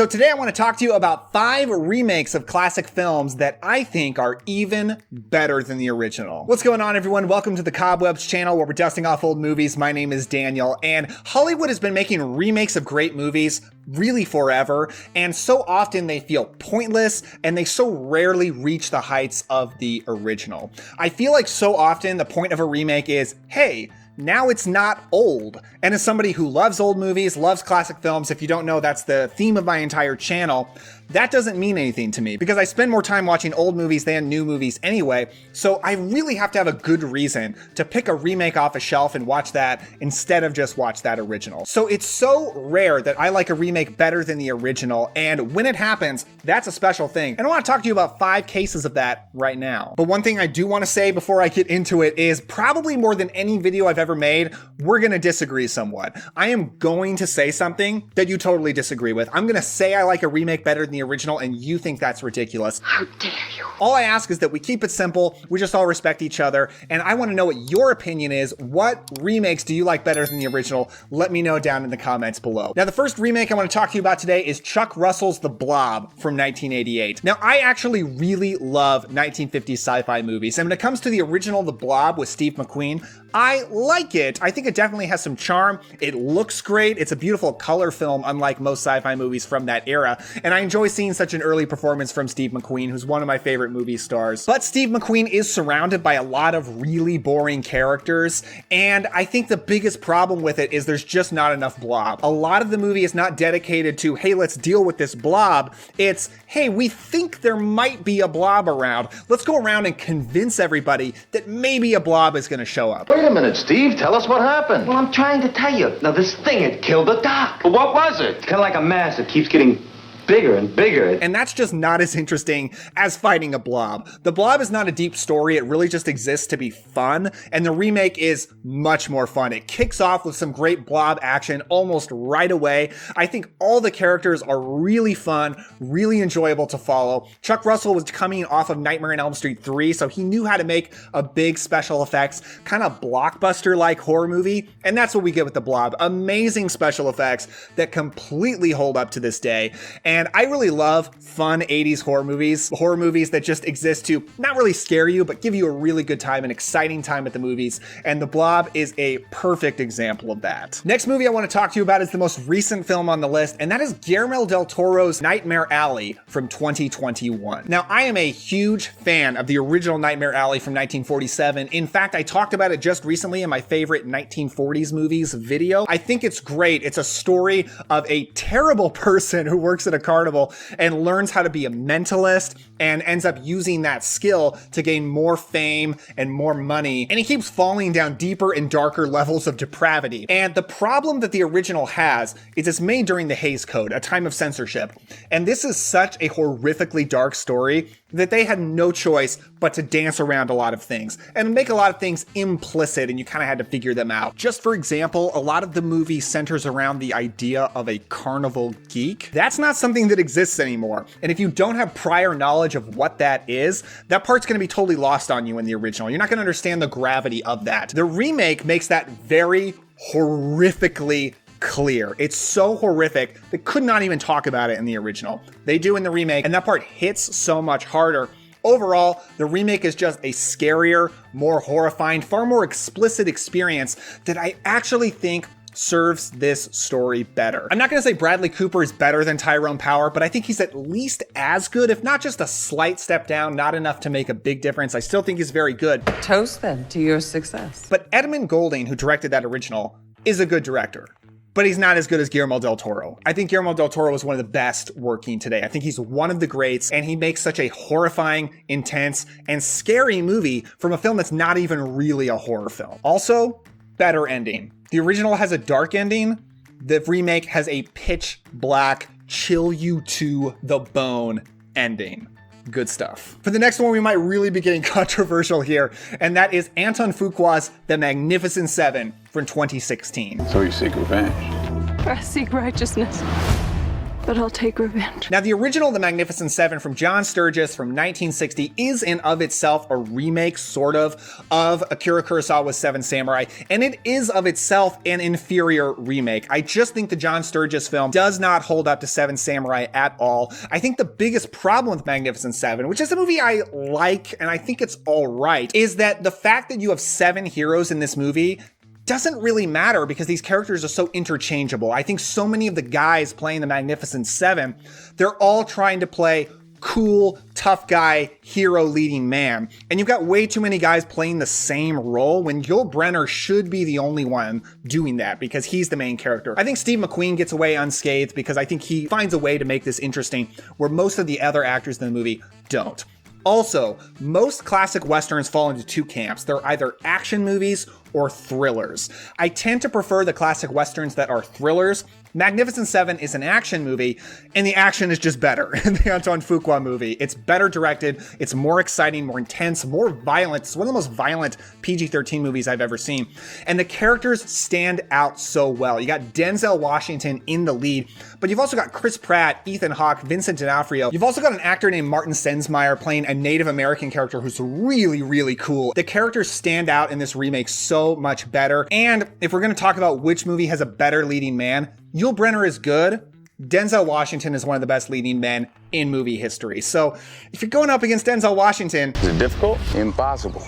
So today I want to talk to you about 5 remakes of classic films that I think are even better than the original. What's going on, everyone? Welcome to the Cobwebs channel where we're dusting off old movies. My name is Daniel, and Hollywood has been making remakes of great movies really forever, and so often they feel pointless and they so rarely reach the heights of the original. I feel like so often the point of a remake is, hey, now it's not old. And as somebody who loves old movies, loves classic films, if you don't know, that's the theme of my entire channel, that doesn't mean anything to me because I spend more time watching old movies than new movies anyway, so I really have to have a good reason to pick a remake off a shelf and watch that instead of just watch that original. So it's so rare that I like a remake better than the original, and when it happens, that's a special thing. And I want to talk to you about 5 cases of that right now. But one thing I do want to say before I get into it is probably more than any video I've ever made, we're going to disagree somewhat. I am going to say something that you totally disagree with. I'm going to say I like a remake better than the original and you think that's ridiculous. How dare you? All I ask is that we keep it simple, we just all respect each other, and I want to know what your opinion is. What remakes do you like better than the original? Let me know down in the comments below. Now, the first remake I want to talk to you about today is Chuck Russell's The Blob from 1988. Now, I actually really love 1950s sci-fi movies, and when it comes to the original The Blob with Steve McQueen, I like it. I think it definitely has some charm. It looks great. It's a beautiful color film, unlike most sci-fi movies from that era. And I enjoy seeing such an early performance from Steve McQueen, who's one of my favorite movie stars. But Steve McQueen is surrounded by a lot of really boring characters. And I think the biggest problem with it is there's just not enough Blob. A lot of the movie is not dedicated to, hey, let's deal with this Blob. It's, hey, we think there might be a Blob around. Let's go around and convince everybody that maybe a Blob is going to show up. Wait a minute, Steve. Tell us what happened. Well, I'm trying to tell you. Now, this thing had killed the doc. But what was it? It's kind of like a mass that keeps getting bigger and bigger. And that's just not as interesting as fighting a Blob. The Blob is not a deep story. It really just exists to be fun. And the remake is much more fun. It kicks off with some great Blob action almost right away. I think all the characters are really fun, really enjoyable to follow. Chuck Russell was coming off of Nightmare on Elm Street 3, so he knew how to make a big special effects, kind of blockbuster-like horror movie. And that's what we get with the Blob. Amazing special effects that completely hold up to this day. And I really love fun 80s horror movies that just exist to not really scare you, but give you a really good time, an exciting time at the movies. And The Blob is a perfect example of that. Next movie I want to talk to you about is the most recent film on the list, and that is Guillermo del Toro's Nightmare Alley from 2021. Now, I am a huge fan of the original Nightmare Alley from 1947. In fact, I talked about it just recently in my favorite 1940s movies video. I think it's great. It's a story of a terrible person who works at a carnival and learns how to be a mentalist and ends up using that skill to gain more fame and more money. And he keeps falling down deeper and darker levels of depravity. And the problem that the original has is it's made during the Hays Code, a time of censorship. And this is such a horrifically dark story that they had no choice but to dance around a lot of things and make a lot of things implicit, and you kind of had to figure them out. Just for example, a lot of the movie centers around the idea of a carnival geek. That's not something that exists anymore. And if you don't have prior knowledge of what that is, that part's going to be totally lost on you in the original. You're not going to understand the gravity of that. The remake makes that very horrifically clear. It's so horrific they could not even talk about it in the original. They do in the remake, and that part hits so much harder. Overall, the remake is just a scarier, more horrifying, far more explicit experience that I actually think serves this story better. I'm not going to say Bradley Cooper is better than Tyrone Power, but I think he's at least as good, if not just a slight step down, not enough to make a big difference. I still think he's very good. Toast them to your success. But Edmund Goulding, who directed that original, is a good director. But he's not as good as Guillermo del Toro. I think Guillermo del Toro is one of the best working today. I think he's one of the greats, and he makes such a horrifying, intense, and scary movie from a film that's not even really a horror film. Also, better ending. The original has a dark ending. The remake has a pitch black, chill you to the bone ending. Good stuff. For the next one, we might really be getting controversial here, and that is Anton Fuqua's The Magnificent Seven from 2016. So you seek revenge? I seek righteousness. but I'll take revenge. Now, the original The Magnificent Seven from John Sturges from 1960 is in of itself a remake, sort of Akira Kurosawa's Seven Samurai, and it is of itself an inferior remake. I just think the John Sturges film does not hold up to Seven Samurai at all. I think the biggest problem with Magnificent Seven, which is a movie I like and I think it's all right, is that the fact that you have 7 heroes in this movie doesn't really matter because these characters are so interchangeable. I think so many of the guys playing the Magnificent Seven, they're all trying to play cool, tough guy, hero leading man. And you've got way too many guys playing the same role when Yul Brynner should be the only one doing that because he's the main character. I think Steve McQueen gets away unscathed because I think he finds a way to make this interesting where most of the other actors in the movie don't. Also, most classic Westerns fall into 2 camps. They're either action movies or thrillers. I tend to prefer the classic Westerns that are thrillers. Magnificent Seven is an action movie, and the action is just better in the Antoine Fuqua movie. It's better directed, it's more exciting, more intense, more violent. It's one of the most violent PG-13 movies I've ever seen. And the characters stand out so well. You got Denzel Washington in the lead, but you've also got Chris Pratt, Ethan Hawke, Vincent D'Onofrio. You've also got an actor named Martin Sensmeyer playing a Native American character who's really, really cool. The characters stand out in this remake so much better. And if we're going to talk about which movie has a better leading man, Yul Brynner is good. Denzel Washington is one of the best leading men in movie history. So if you're going up against Denzel Washington, is it difficult? Impossible.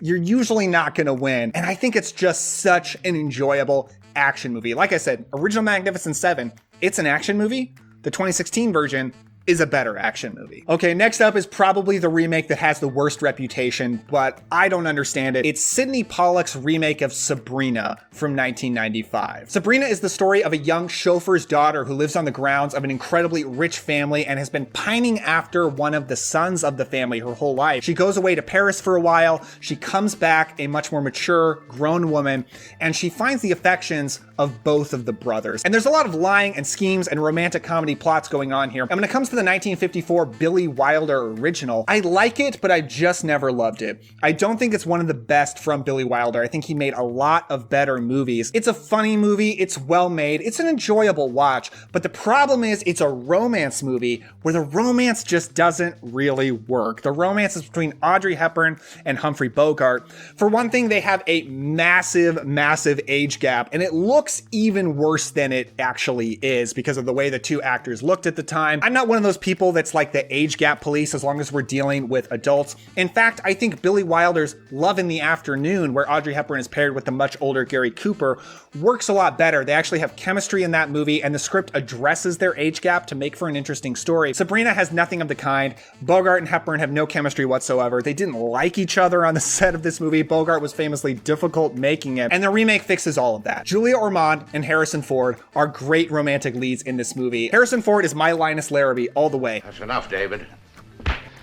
You're usually not going to win. And I think it's just such an enjoyable action movie. Like I said, original Magnificent Seven, it's an action movie. The 2016 version is a better action movie. Okay, next up is probably the remake that has the worst reputation, but I don't understand it. It's Sidney Pollack's remake of Sabrina from 1995. Sabrina is the story of a young chauffeur's daughter who lives on the grounds of an incredibly rich family and has been pining after one of the sons of the family her whole life. She goes away to Paris for a while, she comes back a much more mature, grown woman, and she finds the affections of both of the brothers. And there's a lot of lying and schemes and romantic comedy plots going on here. And when it comes to the 1954 Billy Wilder original, I like it, but I just never loved it. I don't think it's one of the best from Billy Wilder. I think he made a lot of better movies. It's a funny movie, it's well made, it's an enjoyable watch, but the problem is it's a romance movie where the romance just doesn't really work. The romance is between Audrey Hepburn and Humphrey Bogart. For one thing, they have a massive, massive age gap, and it looks even worse than it actually is because of the way the 2 actors looked at the time. I'm not one of those people that's like the age gap police as long as we're dealing with adults. In fact, I think Billy Wilder's Love in the Afternoon, where Audrey Hepburn is paired with the much older Gary Cooper, works a lot better. They actually have chemistry in that movie, and the script addresses their age gap to make for an interesting story. Sabrina has nothing of the kind. Bogart and Hepburn have no chemistry whatsoever. They didn't like each other on the set of this movie. Bogart was famously difficult making it, and the remake fixes all of that. Julia Ormond and Harrison Ford are great romantic leads in this movie. Harrison Ford is my Linus Larrabee all the way. That's enough, David.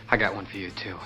I got one for you, too.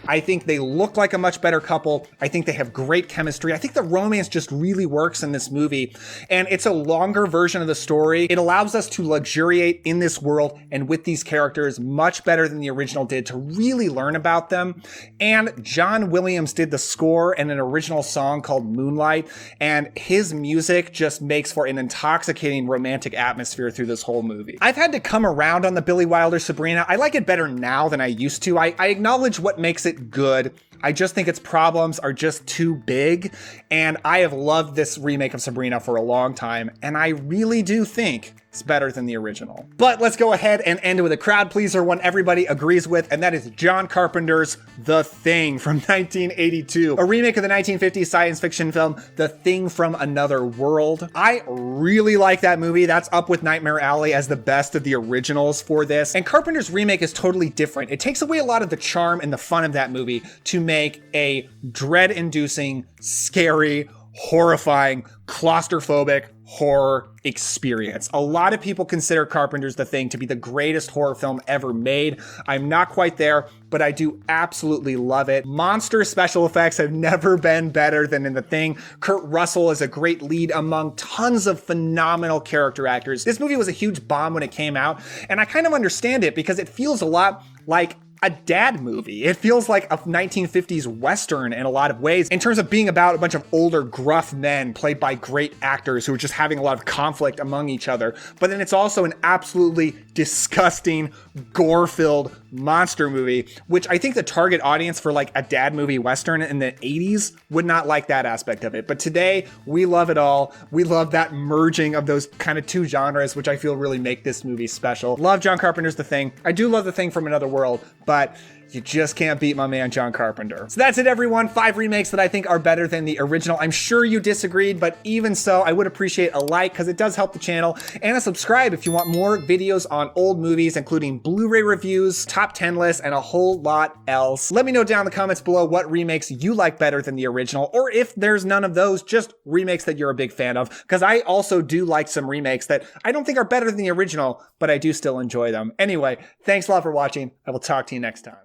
I think they look like a much better couple. I think they have great chemistry. I think the romance just really works in this movie. And it's a longer version of the story. It allows us to luxuriate in this world and with these characters much better than the original did to really learn about them. And John Williams did the score and an original song called Moonlight. And his music just makes for an intoxicating romantic atmosphere through this whole movie. I've had to come around on the Billy Wilder Sabrina. I like it better now than I used to. I acknowledge what makes it good. I just think its problems are just too big, and I have loved this remake of Sabrina for a long time, and I really do think it's better than the original. But let's go ahead and end with a crowd pleaser, one everybody agrees with, and that is John Carpenter's The Thing from 1982, a remake of the 1950s science fiction film The Thing from Another World. I really like that movie. That's up with Nightmare Alley as the best of the originals for this, and Carpenter's remake is totally different. It takes away a lot of the charm and the fun of that movie to make a dread-inducing, scary, horrifying, claustrophobic horror experience. A lot of people consider Carpenter's The Thing to be the greatest horror film ever made. I'm not quite there, but I do absolutely love it. Monster special effects have never been better than in The Thing. Kurt Russell is a great lead among tons of phenomenal character actors. This movie was a huge bomb when it came out, and I kind of understand it because it feels a lot like a dad movie. It feels like a 1950s Western in a lot of ways in terms of being about a bunch of older, gruff men played by great actors who are just having a lot of conflict among each other. But then it's also an absolutely disgusting, gore-filled monster movie, which I think the target audience for like a dad movie Western in the 80s would not like that aspect of it. But today, we love it all. We love that merging of those kind of two genres, which I feel really make this movie special. Love John Carpenter's The Thing. I do love The Thing from Another World, but you just can't beat my man John Carpenter. So that's it, everyone. 5 remakes that I think are better than the original. I'm sure you disagreed, but even so, I would appreciate a like because it does help the channel, and a subscribe if you want more videos on old movies, including Blu-ray reviews, top 10 lists, and a whole lot else. Let me know down in the comments below what remakes you like better than the original, or if there's none of those, just remakes that you're a big fan of, because I also do like some remakes that I don't think are better than the original, but I do still enjoy them. Anyway, thanks a lot for watching. I will talk to you next time.